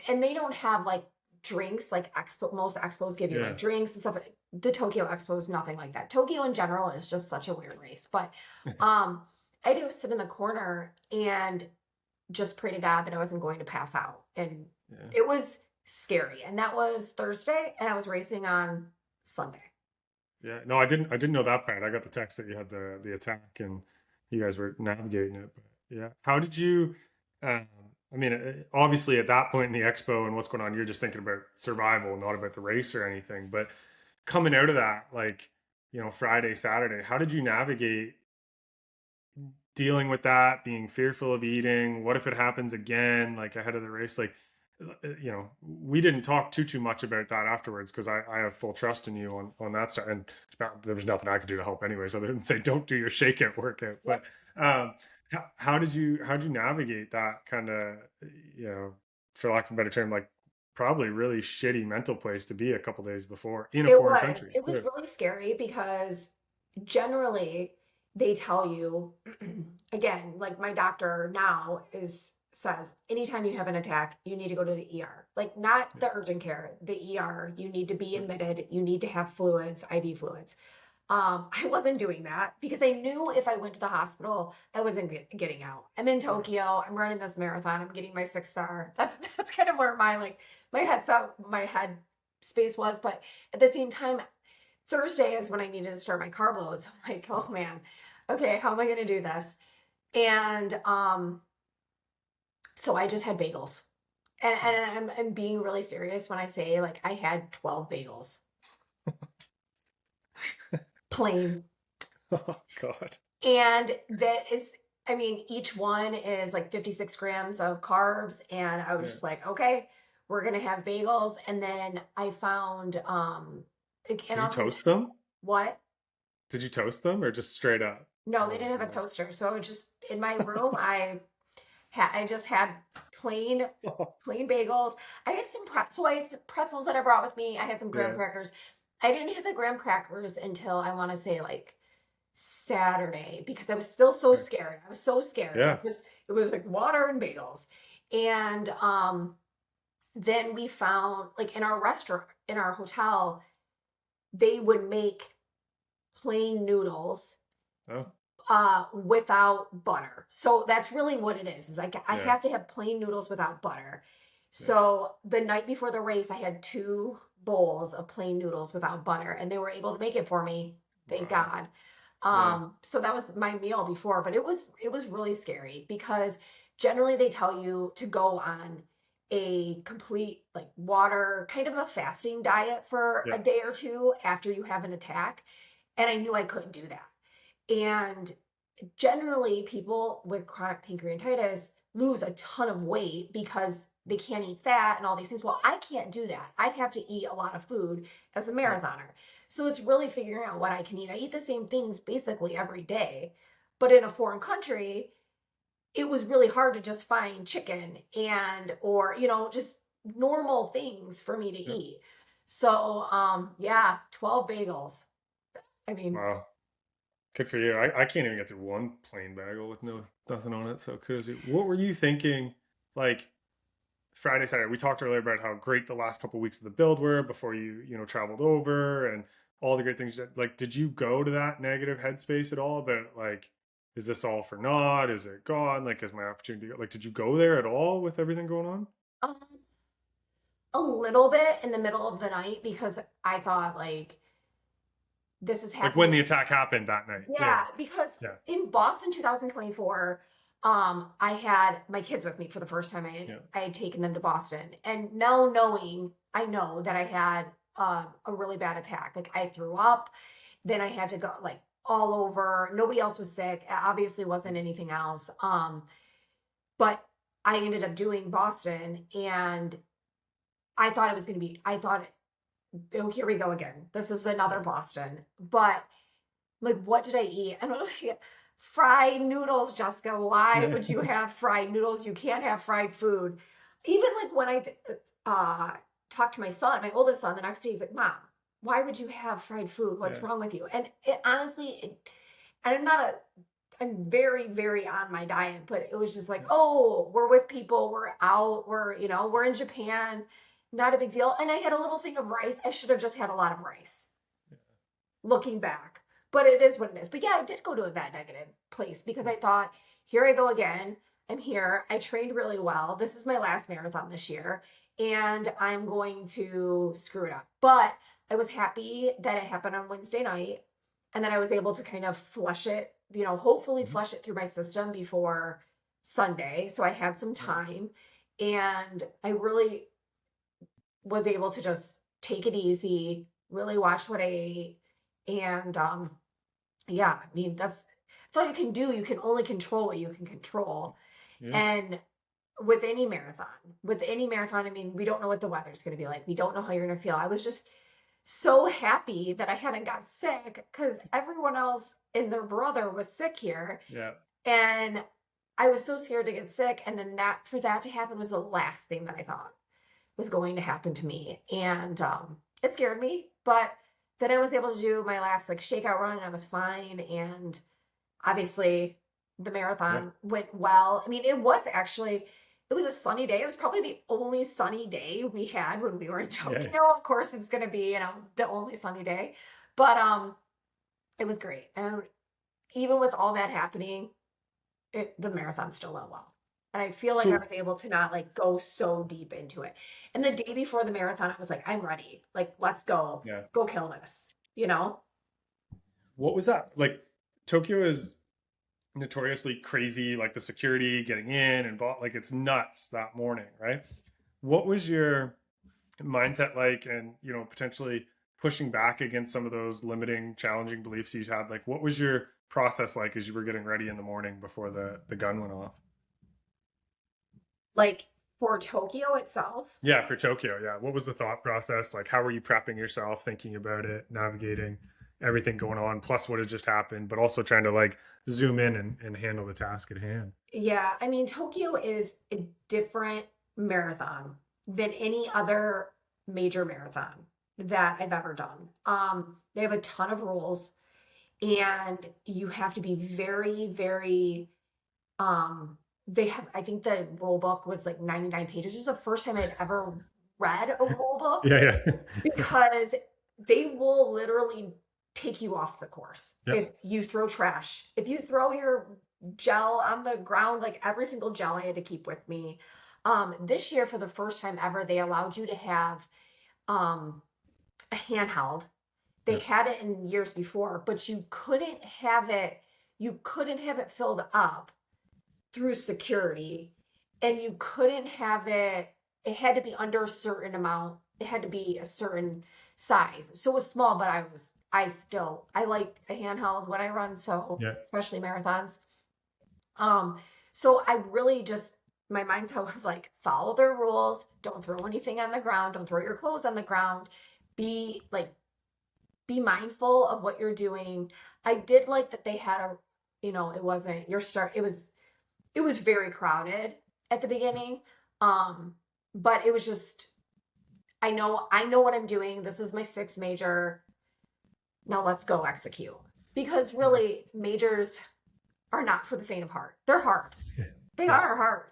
And they don't have like drinks like most expos give you like Yeah. drinks and stuff. The Tokyo Expo is nothing like that. Tokyo in general is just such a weird race. But um, I had to sit in the corner and just pray to God that I wasn't going to pass out. And Yeah. it was scary. And that was Thursday, and I was racing on Sunday. Yeah. No, I didn't know that part. I got the text that you had the attack and you guys were navigating it. But yeah. How did you um I mean, obviously at that point in the expo and what's going on, you're just thinking about survival, not about the race or anything. But coming out of that, like, Friday, Saturday, how did you navigate dealing with that, being fearful of eating? What if it happens again, like ahead of the race? Like, we didn't talk too much about that afterwards because I have full trust in you on that stuff. And there was nothing I could do to help anyways, other than say, don't do your shakeout workout. But Yep. how did you navigate that kind of, you know, for lack of a better term, like probably really shitty mental place to be a couple days before in a It foreign was. country? It was Yeah. really scary because generally they tell you, again, like my doctor now says anytime you have an attack, you need to go to the ER. Like not Yeah. the urgent care, the ER. You need to be Yeah. admitted. You need to have fluids, IV fluids. I wasn't doing that because I knew if I went to the hospital, I wasn't getting out. I'm in Yeah. Tokyo. I'm running this marathon. I'm getting my 6 star. That's kind of where my head space was. But at the same time, Thursday is when I needed to start my carb loads. I'm like, oh man, okay, how am I going to do this? And so I just had bagels, and I'm being really serious when I say like I had 12 bagels, plain. Oh God. And that is, I mean, each one is like 56 grams of carbs. And I was Yeah. just like, okay, we're gonna have bagels. And then I found like in Did you our hotel, toast them? what? Did you toast them or just straight up? No, they Oh didn't have a toaster. So I was just in my room, I just had plain God. plain bagels. I had so I had some pretzels that I brought with me. I had some graham Yeah. crackers. I didn't have the graham crackers until I want to say like Saturday because I was still so Okay. scared. I was so scared. Yeah. It was like water and bagels. And then we found like in our restaurant in our hotel, they would make plain noodles Oh, without butter. So that's really what it is like I yeah. have to have plain noodles without butter. Yeah. So the night before the race I had 2 bowls of plain noodles without butter and they were able to make it for me. Thank Wow. God. Yeah. So that was my meal before, but it was really scary because generally they tell you to go on a complete like water kind of a fasting diet for Yeah. a day or two after you have an attack. And I knew I couldn't do that. And generally, people with chronic pancreatitis lose a ton of weight because they can't eat fat and all these things. Well, I can't do that. I have to eat a lot of food as a Yeah. marathoner. So it's really figuring out what I can eat. I eat the same things basically every day. But in a foreign country, it was really hard to just find chicken and or just normal things for me to Yeah. eat. So yeah, 12 bagels. I mean, Wow. Good for you. I can't even get through one plain bagel with nothing on it. So kudos to you. What were you thinking? Like Friday, Saturday, we talked earlier about how great the last couple of weeks of the build were before you traveled over and all the great things you did. Like, did you go to that negative headspace at all about like, is this all for naught? Is it gone? Like, is my opportunity? Like, did you go there at all with everything going on? Um, a little bit in the middle of the night because I thought like this is Like when happening. the attack happened that night. Yeah. Yeah, because Yeah. in Boston 2024, I had my kids with me for the first time. Yeah. I had taken them to Boston, and now knowing, I know that I had a really bad attack. Like I threw up, then I had to go like all over. Nobody else was sick. It obviously wasn't anything else. But I ended up doing Boston, and I thought it was going to be. I thought, oh, here we go again. This is another Boston, but like, what did I eat? And I was like, fried noodles, Jessica. Why Yeah. would you have fried noodles? You can't have fried food. Even like when I uh, talked to my son, my oldest son, the next day, he's like, Mom, why would you have fried food? What's Yeah. wrong with you? And it honestly, and I'm very, very on my diet, but it was just like, oh, we're with people, we're out, we're in Japan, not a big deal. And I had a little thing of rice. I should have just had a lot of rice looking back. But it is what it is. But yeah, I did go to that negative place because I thought, here I go again. I'm here. I trained really well. This is my last marathon this year, and I'm going to screw it up. But I was happy that it happened on Wednesday night, and then I was able to kind of flush it, hopefully Mhm. flush it through my system before Sunday. So I had some Yeah. time, and I really was able to just take it easy, really watch what I ate, and yeah, I mean that's all you can do. You can only control what you can control. Yeah. And with any marathon, I mean, we don't know what the weather's going to be like. We don't know how you're going to feel. I was just so happy that I hadn't got sick because everyone else and their brother was sick here, Yeah. and I was so scared to get sick. And then that to happen was the last thing that I thought was going to happen to me, and it scared me. But then I was able to do my last like shakeout run, and I was fine. And obviously, the Yeah. marathon went well. I mean, it was a sunny day. It was probably the only sunny day we had when we were in Yeah. Tokyo. Of course, it's going to be the only sunny day, but it was great. And even with all that happening, the marathon still went well. And I feel like I So was able to not like go so deep into it. And the day before the marathon, I was like, I'm ready. Like, let's go. yeah. Let's go kill this. You know? What was that? Like Tokyo is notoriously crazy, like the security getting in and like it's nuts that morning, right? What was your mindset like, and potentially pushing back against some of those limiting, challenging beliefs you had? Like, what was your process like as you were getting ready in the morning before the gun went off? Like for Tokyo itself. Yeah, for Tokyo. Yeah, what was the thought process? Like, how were you prepping yourself, thinking about it, navigating everything going on, plus what had just happened, but also trying to like zoom in and handle the task at hand? Yeah. I mean, Tokyo is a different marathon than any other major marathon that I've ever done. They have a ton of rules, and you have to be very, very they have, I think the rule book was like 99 pages. It was the first time I'd ever read a rule book Yeah, yeah. because they will literally take you off the course Yep. if you throw trash. If you throw your gel on the ground, like every single gel I had to keep with me. This year, for the first time ever, they allowed you to have um, a handheld. They Yep. had it in years before, but you couldn't have it filled up through security, and you couldn't have it had to be under a certain amount, it had to be a certain size, so it was small, but I like a handheld when I run, so Yeah. especially marathons. um so I really just, my mindset was like, follow their rules, don't throw anything on the ground, don't throw your clothes on the ground, be like, be mindful of what you're doing. I did like that they had it wasn't your start, it was very crowded at the beginning. Um, but it was just, I know what I'm doing. This is my sixth major. Now let's go execute. Because really, majors are not for the faint of heart. They're hard. Yeah. They Yeah. are hard.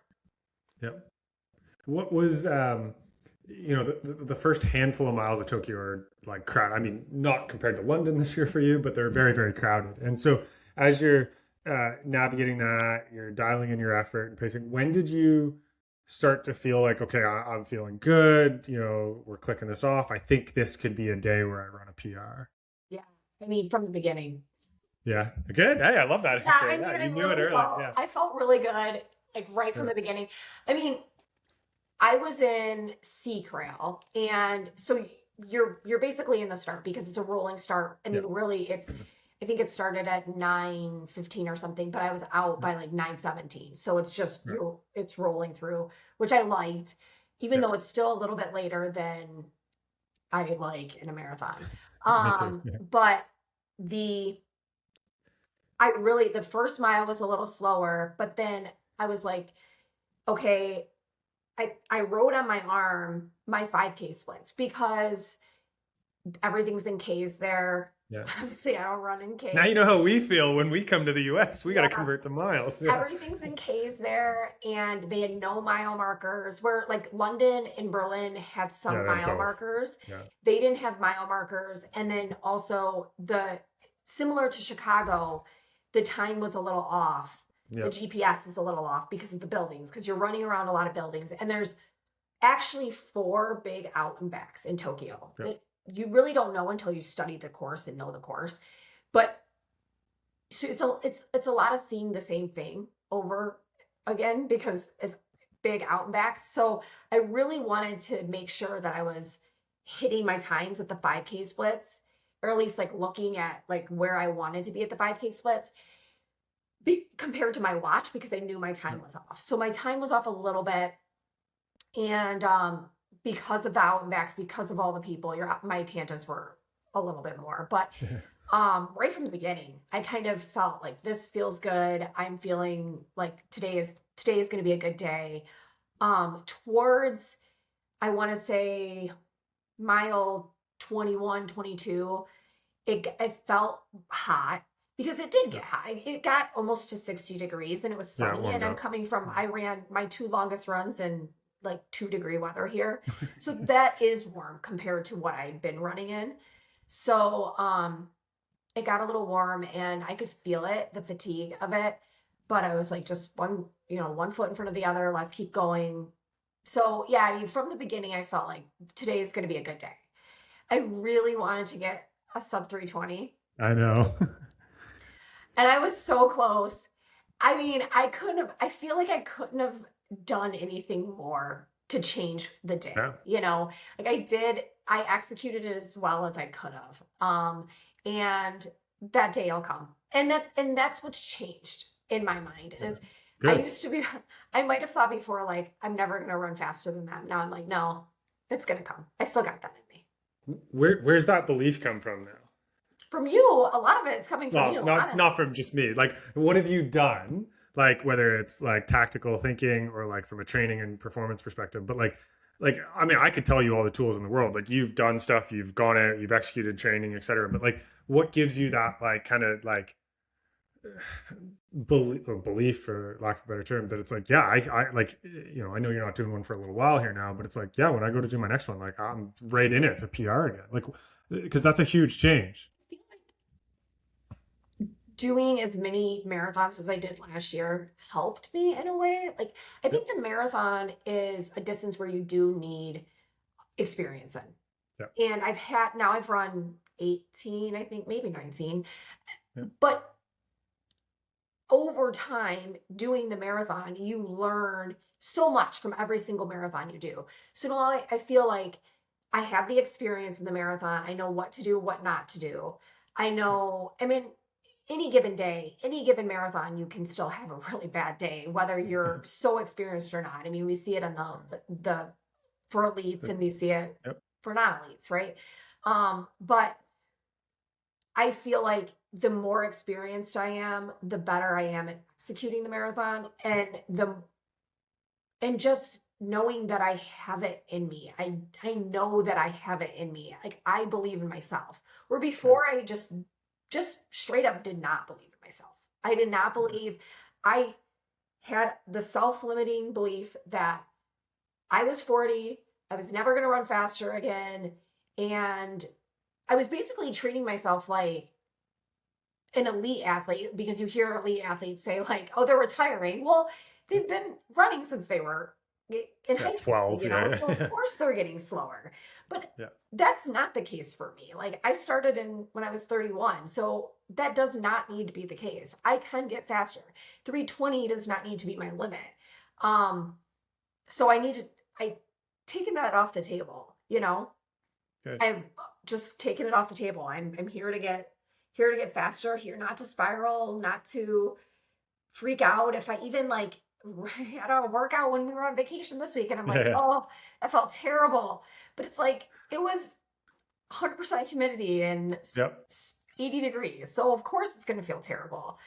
Yep. What was the first handful of miles of Tokyo are like crowded. I mean, not compared to London this year for you, but they're very, very crowded. And so as you're navigating that, you're dialing in your effort and pacing. When did you start to feel like, okay, I'm feeling good. We're clicking this off. I think this could be a day where I run a PR. Yeah. I mean, from the beginning. Yeah. Good. Hey, I love that Yeah, answer. I mean, Yeah. I You knew it really early. felt Yeah. I felt really good, like right from Yeah. the beginning. I mean, I was in Sea Crail, and so you're basically in the start because it's a rolling start. I Yeah. mean, really, I think it started at 9:15 or something, but I was out by like 9:17. So it's just Right. it's rolling through, which I liked, even Yeah. though it's still a little bit later than I like in a marathon. Me too. Yeah. But the the first mile was a little slower, but then I was like, okay, I wrote on my arm my 5K splits because everything's in Ks there. Yeah. Obviously, I don't run in Now you Ks. know how we feel when we come to the US. We got to Yeah, convert to miles. Yeah. everything's in Ks there, and they had no mile markers. Where like London and Berlin had Yeah. some They have mile both. markers, Yeah. they didn't have mile markers. And then also the similar to Chicago, the time was a little off. The Yeah. GPS is a little off because of the buildings, because you're running around a lot of buildings, and there's actually four big out and backs in Tokyo Yeah. that you really don't know until you study the course and know the course. But so it's a lot of seeing the same thing over again because it's big out and backs. So I really wanted to make sure that I was hitting my times at the 5K splits, or at least like looking at like where I wanted to be at the 5K splits compared to my watch, because I knew my time was off. So my time was off a little bit, and because of the out and backs, because of all the people, my tangents were a little bit more. But Yeah. right from the beginning, I kind of felt like this feels good. I'm feeling like today is going to be a good day. Towards, I want to say, mile 21, 22, it felt hot because it did Yeah. get hot. It got almost to 60 degrees, and it was Yeah. It sunny. And warmed I'm up. coming from, I ran my two longest runs in like 2-degree weather here. So that is warm compared to what I'd been running in. So it got a little warm, and I could feel it, the fatigue of it. But I was like, just one foot in front of the other. Let's keep going. So yeah, I mean, from the beginning, I felt like today is going to be a good day. I really wanted to get a sub 320, I know. and I was so close. I mean, I feel like I couldn't have done anything more to change the Yeah. day, like I executed it as well as I could have. And that day will come. And that's what's changed in my mind Yeah. is I Good. used to be, I might have thought before, like, I'm never going to run faster than that. Now I'm like, no, it's going to come. I still got that in me. Where's that belief come from now? From you, a lot of it's coming from Well, you, not honestly. from just me. Like, what have you done? Like, whether it's like tactical thinking or like from a training and performance perspective, but like I mean, I could tell you all the tools in the world. Like, you've done stuff, you've gone out, you've executed training, etc. But like, what gives you that like kind of like belief, for lack of a better term, that it's like, yeah, I like, I know you're not doing one for a little while here now, but it's like, yeah, when I go to do my next one, like I'm right in it. It's a PR again, like, because that's a huge change. Doing as many marathons as I did last year helped me in a way. Like, I Yep. think the marathon is a distance where you do need experience Yep. in. And I've run 18, I think, maybe 19. Yep. But over time, doing the marathon, you learn so much from every single marathon you do. So now I feel like I have the experience in the marathon. I know what to do, what not to do. I mean, any given day, any given marathon, you can still have a really bad day, whether you're so experienced or not. I mean, we see it on the for elites, and we see it Yep. for non-elites, right? But I feel like the more experienced I am, the better I am at executing the marathon, and just knowing that I have it in me. I know that I have it in me. Like, I believe in myself. Where before I just straight up did not believe in myself. I did not believe. I had the self-limiting belief that I was 40, I was never going to run faster again, and I was basically treating myself like an elite athlete, because you hear elite athletes say like, oh, they're retiring. Well, they've been running since they were in Yeah, high school, 12. Yeah. so of Yeah. course they're getting slower. But Yeah. that's not the case for me. Like I started in when I was 31, so that does not need to be the case. I can get faster. 320 does not need to be my limit. Um, so I taken that off the table. Good. I've just taken it off the table. I'm here to get faster, here not to spiral, not to freak out. If I even like had a workout when we were on vacation this week and I'm like, Yeah. oh, I felt terrible. But it's like it was 100% humidity and Yep. 80 degrees. So of course it's gonna feel terrible.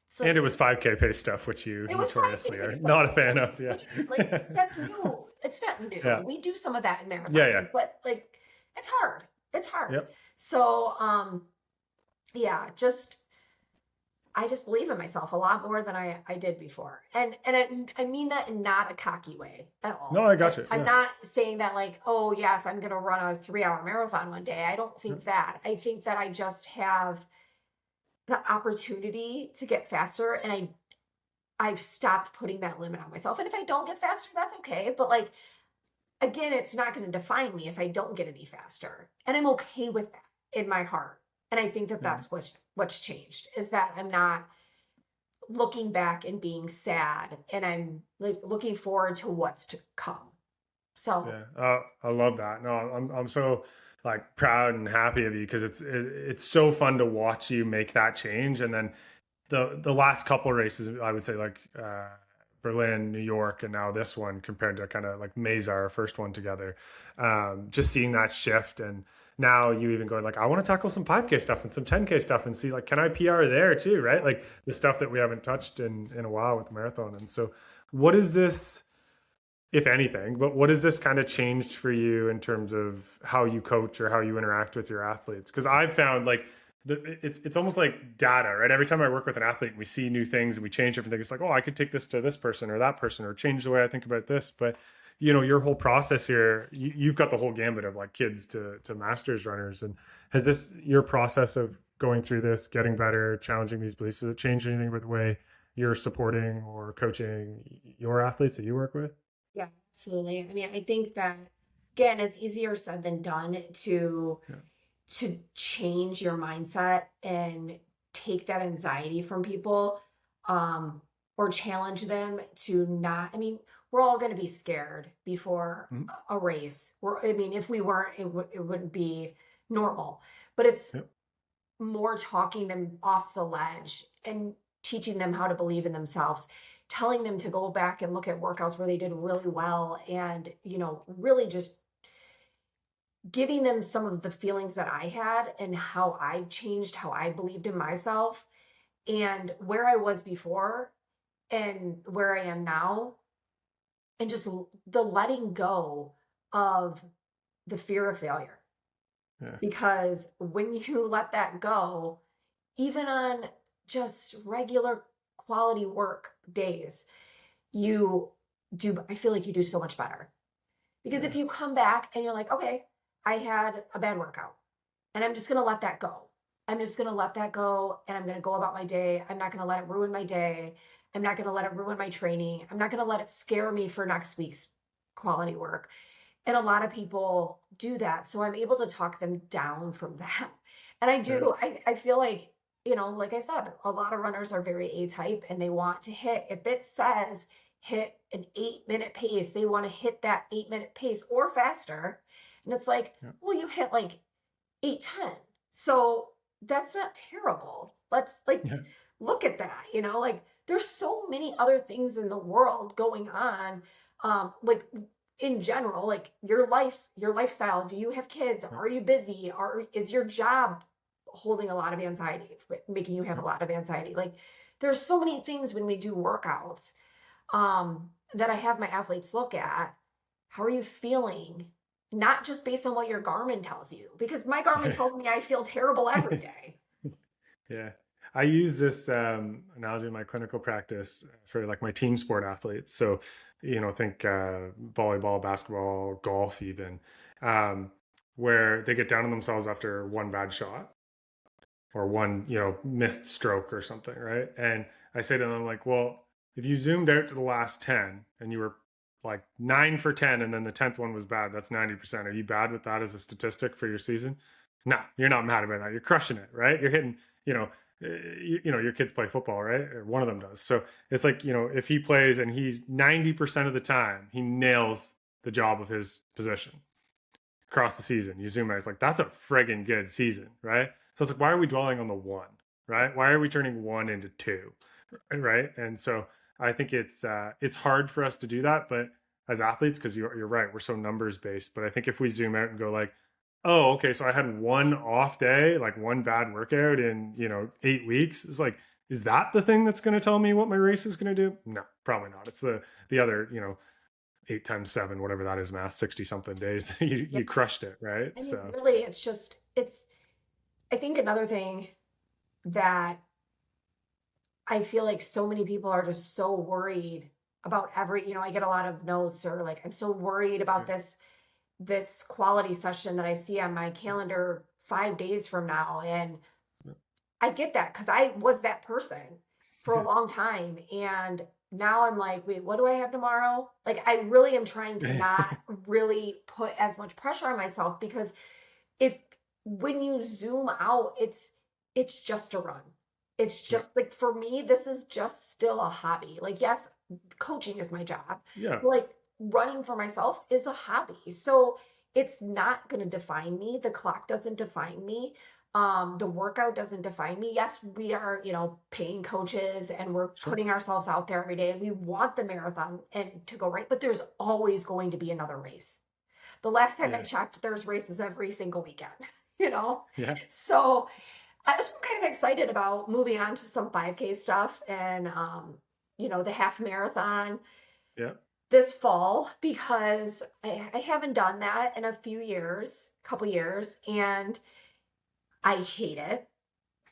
It's And like it was 5K pace stuff, which you it was notoriously 5K are stuff. not a fan of. Yeah. Which like that's new. It's not new. Yeah. We do some of that in Yeah. Yeah. marathon, but like it's hard. It's hard. Yep. So yeah, I just believe in myself a lot more than I did before. And I mean that in not a cocky way at No, all. I got you. I'm Yeah. not saying that like, oh yes, I'm gonna run a 3 hour marathon one day. I don't Yeah. think that. I think that I just have the opportunity to get faster and I've stopped putting that limit on myself. And if I don't get faster, that's okay. But like again, it's not going to define me if I don't get any faster. And I'm okay with that in my heart. And I think that Yeah. that's what's changed is that I'm not looking back and being sad and I'm like looking forward to what's to come. So, Yeah, I love that. No, I'm so like proud and happy of you because it's so fun to watch you make that change. And then the last couple races, I would say like Berlin, New York, and now this one compared to kind of like Mesa, our first one together. Just seeing that shift, and now you even going like, I want to tackle some 5K stuff and some 10K stuff and see like, can I PR there too, right? Like the stuff that we haven't touched in a while with the marathon. And so, what is this? If anything, but what has this kind of changed for you in terms of how you coach or how you interact with your athletes? Because I've found like it's almost like data, right? Every time I work with an athlete and we see new things and we change different things, it's like, oh, I could take this to this person or that person or change the way I think about this. But your whole process here, you've got the whole gambit of like kids to masters runners. And has this your process of going through this, getting better, challenging these beliefs, has it changed anything about the way you're supporting or coaching your athletes that you work with? yeah, absolutely. I mean, I think that again, it's easier said than done Yeah. to change your mindset and take that anxiety from people or challenge them to not. I mean, we're all going to be scared before Mhm. a race. I mean, if we weren't, it wouldn't be normal. But it's Yep. more talking them off the ledge and teaching them how to believe in themselves, telling them to go back and look at workouts where they did really well and, really just giving them some of the feelings that I had and how I've changed, how I believed in myself and where I was before and where I am now, and just the letting go of the fear of failure. Yeah. Because when you let that go, even on just regular quality work days, you I feel like you do so much better. Because Yeah. if you come back and you're like, okay, I had a bad workout and I'm just going to let that go. I'm just going to let that go and I'm going to go about my day. I'm not going to let it ruin my day. I'm not going to let it ruin my training. I'm not going to let it scare me for next week's quality work. And a lot of people do that. So I'm able to talk them down from that. And I Yeah. do, I feel like, like I said, a lot of runners are very A type and they want to hit, if it says hit an 8 minute pace, they want to hit that 8 minute pace or faster. And it's like, Yeah. well, you hit like 8:10. So that's not terrible. Let's like Yeah. look at that, like there's so many other things in the world going on. Like in general, like your lifestyle. Do you have kids? Yeah. Are you busy? Is your job holding a lot of anxiety, making you have Yeah. a lot of anxiety? Like there's so many things when we do workouts that I have my athletes look at. How are you feeling? Not just based on what your Garmin tells you, because my Garmin tells me I feel terrible every day. Yeah. I use this analogy in my clinical practice for like my team sport athletes. So, think volleyball, basketball, golf, even, where they get down on themselves after one bad shot or one, missed stroke or something, right? And I say to them, like, well, if you zoomed out to the last 10 and you were like 9 for 10, and then the 10th one was bad. That's 90%. Are you bad with that as a statistic for your season? No, you're not mad about that. You're crushing it, right? You're hitting, you know, your kids play football, right? Or one of them does. So it's like, if he plays and he's 90% of the time, he nails the job of his position across the season. You zoom out, it's like, that's a friggin' good season, right? So it's like, why are we dwelling on the one, right? Why are we turning one into two, right? And so I think it's hard for us to do that, but as athletes, because you're right, we're so numbers based. But I think if we zoom out and go like, oh, okay, so I had one off day, like one bad workout in 8 weeks, it's like, is that the thing that's going to tell me what my race is going to do? No, probably not. It's the other 8 times 7, whatever that is, math, 60 something days. you Yeah. you crushed it, right? I mean, So really, I think another thing that I feel like so many people are just so worried about I get a lot of notes or like, I'm so worried yeah, about this quality session that I see on my calendar 5 days from now. And yeah, I get that because I was that person for a long time. And now I'm like, wait, what do I have tomorrow? Like, I really am trying to not really put as much pressure on myself because if when you zoom out, it's just a run. It's yeah, just like for me, this is just still a hobby. Like, yes, coaching is my job. yeah, Like running for myself is a hobby. So it's not going to define me. The clock doesn't define me. The workout doesn't define me. Yes, we are, paying coaches and we're sure, putting ourselves out there every day and we want the marathon and to go right, but there's always going to be another race. The last time I yeah, checked, there's races every single weekend, you know? yeah, So I was kind of excited about moving on to some 5K stuff and, the half marathon yeah. this fall because I haven't done that in a couple years, and I hate it.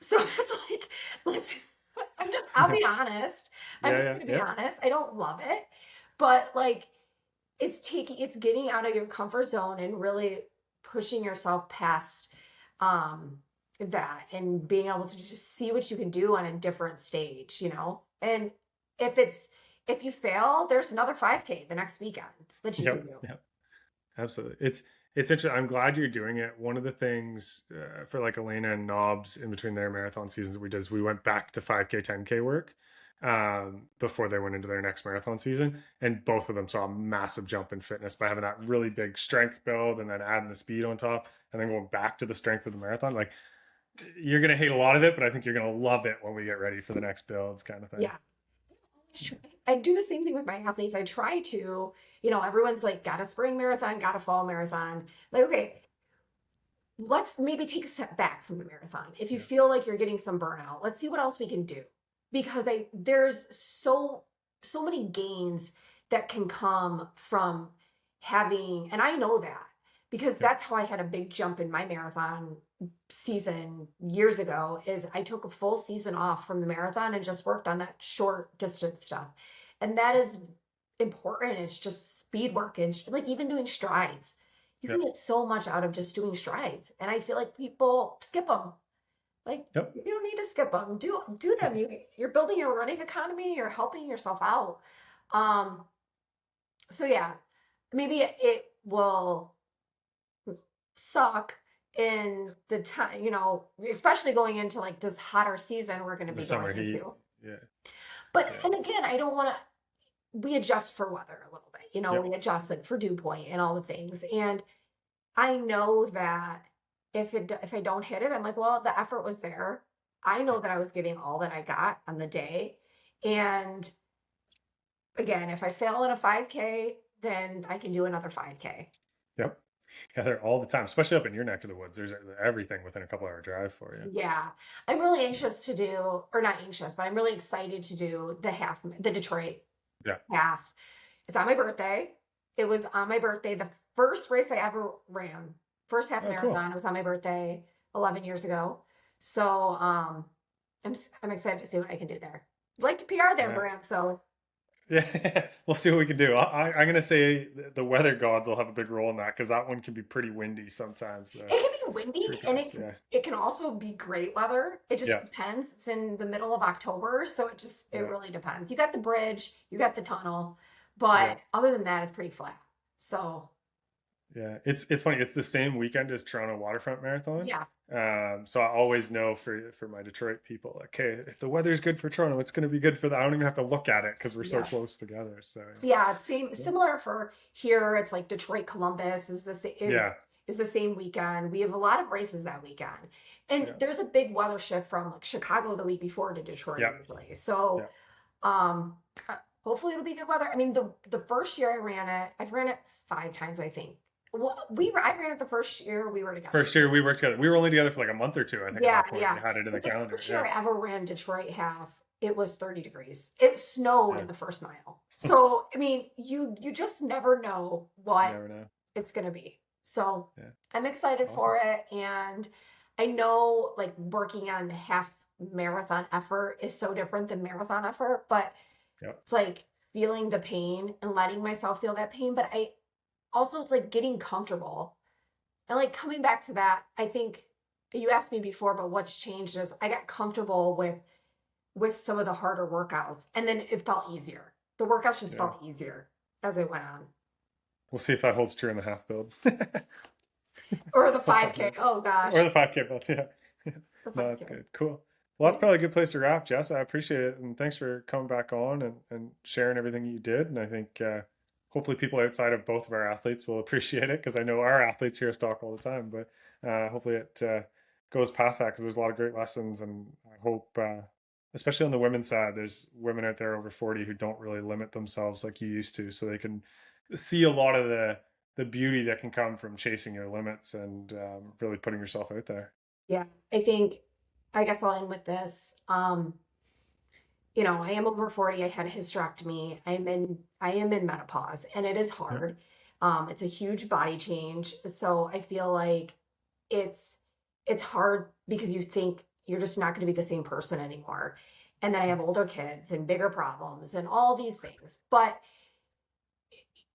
So it's like, let's, I'll be honest. I'm Yeah, just yeah, going to be yeah, honest. I don't love it, but like, it's getting out of your comfort zone and really pushing yourself past that and being able to just see what you can do on a different stage. And if it's if you fail, there's another 5K the next weekend that you can yep, do. yep. Absolutely. It's interesting. I'm glad you're doing it. One of the things for like Elena and Knobs in between their marathon seasons that we did is we went back to 5K, 10K work before they went into their next marathon season. And both of them saw a massive jump in fitness by having that really big strength build and then adding the speed on top and then going back to the strength of the marathon. Like you're going to hate a lot of it, but I think you're going to love it when we get ready for the next builds kind of thing. Yeah. I do the same thing with my athletes. I try to, everyone's like, got a spring marathon, got a fall marathon. Like, okay, let's maybe take a step back from the marathon. If you Yeah. feel like you're getting some burnout, let's see what else we can do. Because there's so many gains that can come from having, and I know that because Yeah. that's how I had a big jump in my marathon season years ago is I took a full season off from the marathon and just worked on that short distance stuff. And that is important. It's just speed work and like even doing strides. You Yeah. can get so much out of just doing strides. And I feel like people skip them. Like Yep. you don't need to skip them. Do them. You're building your running economy. You're helping yourself out. Um, so yeah, maybe it will suck in the time, especially going into like this hotter season we're going to The be going summer heat. into. Yeah. But Yeah. and again, I don't want to. We adjust for weather a little bit. Yep. We adjust it for dew point and all the things. And I know that if I don't hit it, I'm like, well, the effort was there. I know Yep. that I was giving all that I got on the day. And again, if I fail in a 5K, then I can do another 5K. Yep. Yeah, they're all the time, especially up in your neck of the woods. There's everything within a couple hour drive for you. Yeah. I'm really anxious to do, or not anxious, but I'm really excited to do the Detroit Yeah. half. It's on my birthday. It was on my birthday. The first race I ever ran, first half Oh, cool. marathon was on my birthday 11 years ago. So I'm excited to see what I can do there. I'd like to PR there, Yeah. Brant. So Yeah. We'll see what we can do. I'm going to say the weather gods will have a big role in that because that one can be pretty windy sometimes. it can be windy Tree and Crest. Yeah. it can also be great weather. It just Yeah. depends. It's in the middle of October, so it Yeah. really depends. You got the bridge, you got the tunnel, Yeah. But other than that, it's pretty flat. So Yeah, it's funny. It's the same weekend as Toronto Waterfront Marathon. yeah, So I always know for my Detroit people, like, okay, if the weather's good for Toronto, it's going to be good for the. I don't even have to look at it because we're so yeah. close together. So Yeah, it's same yeah, similar for here. It's like Detroit Columbus yeah, is the same weekend. We have a lot of races that weekend. And yeah, there's a big weather shift from like Chicago the week before to Detroit yeah, usually. So yeah. um hopefully it'll be good weather. I mean the first year I've ran it 5 times I think. Well, I ran it the first year we were together. First year we worked together. We were only together for like a month or two, I think, at Yeah, that point. yeah. You had it in the But the calendar. first year Yeah, I ever ran Detroit half, it was 30 degrees. It snowed yeah. in the first mile. So, I mean, you just never know You what never know. it's gonna be. So Yeah, I'm excited awesome. for it. And I know like working on half marathon effort is so different than marathon effort, but Yeah, it's like feeling the pain and letting myself feel that pain. But I also, it's like getting comfortable and like coming back to that. I think you asked me before about what's changed is I got comfortable with some of the harder workouts and then it felt easier. The workouts just yeah. felt easier as I went on. We'll see if that holds true in the half build. Or the We'll find 5K. out. Oh Or gosh. the 5K build. Yeah. The No, that's 5K. good. Cool. Well, that's Yeah. probably a good place to wrap, Jess. I appreciate it. And thanks for coming back on and sharing everything you did. And I think hopefully people outside of both of our athletes will appreciate it because I know our athletes hear us talk all the time. But hopefully it goes past that because there's a lot of great lessons. And I hope, especially on the women's side, there's women out there over 40 who don't really limit themselves like you used to. So they can see a lot of the beauty that can come from chasing your limits and really putting yourself out there. Yeah. I guess I'll end with this. I am over 40. I had a hysterectomy. I am in menopause and it is Yeah. hard. It's a huge body change. So I feel like it's it's hard because you think you're just not going to be the same person anymore. And then I have older kids and bigger problems and all these things. But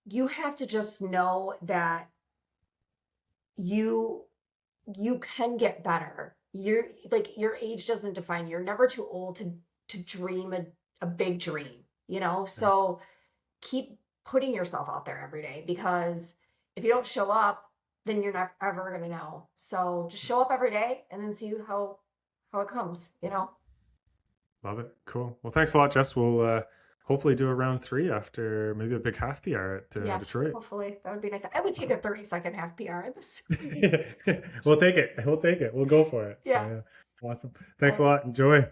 you have to just know that you you can get better. You're like your age doesn't define. You're never too old to dream a big dream, you know? Yeah. So keep putting yourself out there every day because if you don't show up, then you're not ever gonna know. So just show up every day and then see how it comes, you know? Love it. Cool. Well, thanks a lot, Jess. We'll hopefully do a round three after maybe a big half PR at Yeah, Detroit. hopefully that would be nice. I would take a 30-second half PR at this. We'll take it. We'll take it. We'll go for it. So Yeah. yeah, awesome. Thanks a lot. Enjoy.